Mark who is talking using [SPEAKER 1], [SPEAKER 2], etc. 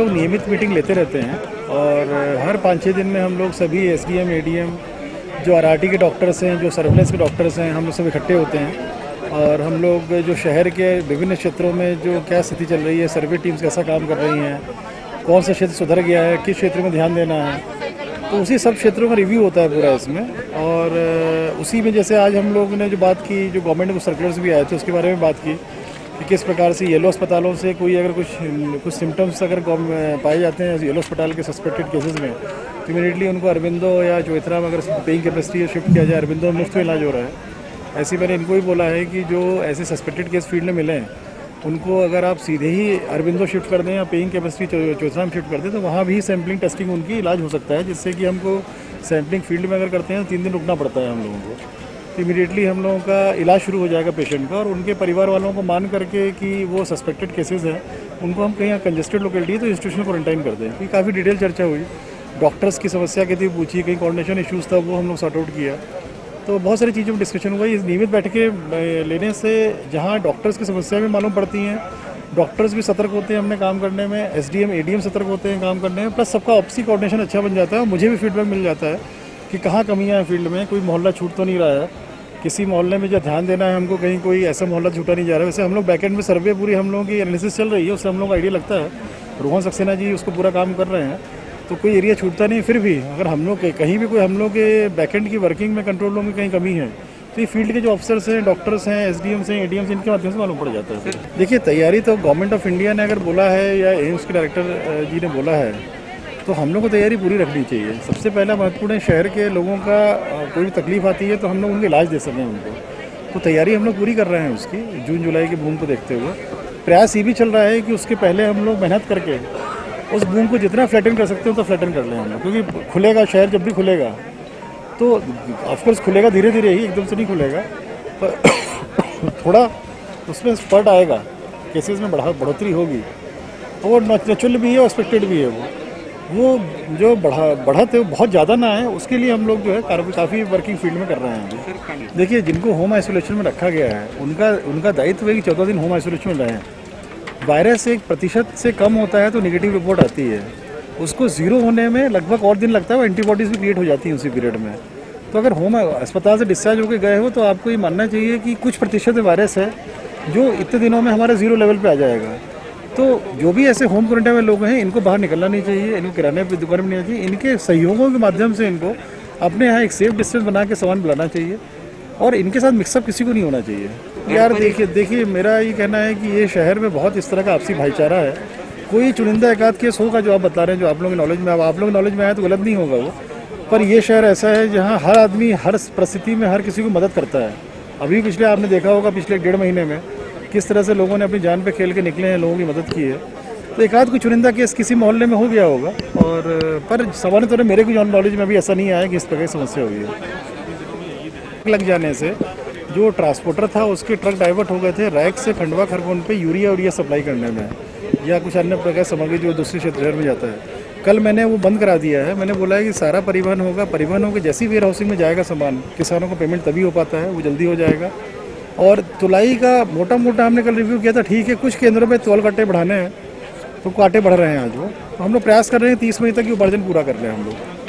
[SPEAKER 1] लोग नियमित मीटिंग लेते रहते हैं और हर 5-6 दिन में हम लोग सभी एसडीएम, एडीएम, जो आरआरटी के डॉक्टर्स हैं, जो सर्विलेंस के डॉक्टर्स हैं, हम लोग सब इकट्ठे होते हैं और हम लोग जो शहर के विभिन्न क्षेत्रों में जो क्या स्थिति चल रही है, सर्वे टीम्स कैसा काम कर रही हैं, कौन सा क्षेत्र सुधर गया है, किस क्षेत्र में ध्यान देना है, तो उसी सब क्षेत्रों का रिव्यू होता है पूरा इसमें। और उसी में जैसे आज हम लोग ने जो बात की, जो गवर्नमेंट को सर्कुलर्स भी आए थे उसके बारे में बात की कि किस प्रकार से येलो अस्पतालों से कोई अगर कुछ सिम्टम्स अगर पाए जाते हैं येलो अस्पताल के सस्पेक्टेड केसेस में, तो इमीडिएटली उनको अरबिंदो या चौथरा में अगर पेइंग कैपेसिटी शिफ्ट किया जाए, अरबिंदो में मुफ्त में इलाज हो रहा है। ऐसे मैंने इनको भी बोला है कि जो ऐसे सस्पेक्टेड केस फील्ड में मिले हैं उनको अगर आप सीधे ही अरबिंदो शिफ्ट कर दें या पेइंग कैपेसिटी चौथरा में शिफ्ट कर दें तो वहाँ भी सैम्पलिंग टेस्टिंग उनकी इलाज हो सकता है, जिससे कि हमको सैम्पलिंग फील्ड में अगर करते हैं तो 3 दिन रुकना पड़ता है हम लोगों को, तो इमीडिएटली हम लोगों का इलाज शुरू हो जाएगा पेशेंट का। और उनके परिवार वालों को मान करके कि वो सस्पेक्टेड केसेस हैं उनको हम कहीं कंजेस्टेड लोकेलिटी है तो इंस्टीट्यूशनल क्वारंटाइन कर दें। काफ़ी डिटेल चर्चा हुई, डॉक्टर्स की समस्या की थी पूछी, कहीं कोऑर्डिनेशन इश्यूज़ था वो हम लोग सॉर्ट आउट किया, तो बहुत सारी चीज़ों में डिस्कशन हुआ। इस नियमित बैठकें लेने से जहाँ डॉक्टर्स की समस्या भी मालूम पड़ती हैं, डॉक्टर्स भी सतर्क होते हैं अपने काम करने में, एसडीएम एडीएम सतर्क होते हैं काम करने में, प्लस सबका आपसी कोऑर्डिनेशन अच्छा बन जाता है और मुझे भी फीडबैक मिल जाता है कि कहाँ कमियाँ हैं फील्ड में, कोई मोहल्ला छूट तो नहीं रहा है, किसी मोहल्ले में जो ध्यान देना है हमको, कहीं कोई ऐसा मोहल्ला छूटा नहीं जा रहा है। वैसे हम लोग बैकएंड में सर्वे पूरी हम लोगों की एनालिसिस चल रही है, उससे हम लोग को आइडिया लगता है, रोहन सक्सेना जी उसको पूरा काम कर रहे हैं, तो कोई एरिया छूटता नहीं। फिर भी अगर हम लोग कहीं भी कोई हम लोग के बैकएंड की वर्किंग में कंट्रोल रूम में कहीं कमी है तो ये फील्ड के जो अफसर्स हैं, डॉक्टर्स हैं, एसडीएम्स हैं, एडीएम्स, इनके माध्यम से मालूम पड़ जाता है। देखिए, तैयारी तो गवर्नमेंट ऑफ इंडिया ने अगर बोला है या एम्स के डायरेक्टर जी ने बोला है तो हम लोग को तैयारी पूरी रखनी चाहिए। सबसे पहला महत्वपूर्ण है शहर के लोगों का कोई भी तकलीफ आती है तो हम लोग उनका इलाज दे सकें उनको, तो तैयारी हम लोग पूरी कर रहे हैं उसकी। जून जुलाई के बूम को देखते हुए प्रयास ये भी चल रहा है कि उसके पहले हम लोग मेहनत करके उस बूम को जितना फ्लैटन कर सकते हो तो फ्लैटन कर लें हम लोग, क्योंकि खुलेगा शहर, जब भी खुलेगा तो ऑफकोर्स खुलेगा धीरे धीरे ही, एकदम से नहीं खुलेगा, पर थोड़ा उसमें स्पर्ट आएगा, केसेस में बढ़ोतरी होगी, तो वो नेचुरल भी है और एक्सपेक्टेड भी है। वो जो बढ़त है बहुत ज़्यादा ना है, उसके लिए हम लोग जो है काफ़ी वर्किंग फील्ड में कर रहे हैं। देखिए, जिनको होम आइसोलेशन में रखा गया है उनका दायित्व है कि 14 दिन होम आइसोलेशन में रहें। वायरस 1% से कम होता है तो नेगेटिव रिपोर्ट आती है, उसको ज़ीरो होने में लगभग और दिन लगता है, वो एंटीबॉडीज़ भी क्रिएट हो जाती हैं उसी पीरियड में। तो अगर होम अस्पताल से डिस्चार्ज होकर गए हो तो आपको ये मानना चाहिए कि कुछ प्रतिशत वायरस है जो इतने दिनों में हमारे 0 लेवल पे आ जाएगा। तो जो भी ऐसे होम क्वारंटाइन में लोग हैं इनको बाहर निकलना नहीं चाहिए, इनको किराने की दुकान में नहीं आना चाहिए, इनके सहयोगों के माध्यम से इनको अपने यहाँ एक सेफ डिस्टेंस बना के सामान बुलाना चाहिए और इनके साथ मिक्सअप किसी को नहीं होना चाहिए। यार देखिए मेरा ये कहना है कि ये शहर में बहुत इस तरह का आपसी भाईचारा है, कोई चुनिंदा एकाध केस होगा जो आप बता रहे हैं, जो आप लोगों की नॉलेज में, अब आप लोगों की नॉलेज में आया तो गलत नहीं होगा वो, पर ये शहर ऐसा है जहाँ हर आदमी हर परिस्थिति में हर किसी को मदद करता है। अभी पिछले आपने देखा होगा पिछले 1.5 महीने में किस तरह से लोगों ने अपनी जान पे खेल के निकले हैं, लोगों की मदद की है। तो एक आध कोई चुनिंदा केस किसी मोहल्ले में हो गया होगा, और पर सामान्य तौर पर मेरे को नॉलेज में भी ऐसा नहीं आया कि इस प्रकार की समस्या हुई है। लग जाने से जो ट्रांसपोर्टर था उसके ट्रक डाइवर्ट हो गए थे रैक से खंडवा खरगोन पे यूरिया सप्लाई करने में या कुछ अन्य प्रकार सामग्री जो दूसरे शहर में जाता है। कल मैंने वो बंद करा दिया है, मैंने बोला है कि सारा परिवहन होगा, परिवहन होकर जैसी वेयर हाउसिंग में जाएगा सामान, किसानों को पेमेंट तभी हो पाता है, वो जल्दी हो जाएगा। और तुलाई का मोटा हमने कल रिव्यू किया था, ठीक है कुछ केंद्रों पे तौल कांटे बढ़ाने हैं तो कांटे बढ़ रहे हैं आज वो, तो हम लोग प्रयास कर रहे हैं 30 मई तक ये उपार्जन पूरा कर लें हम लोग।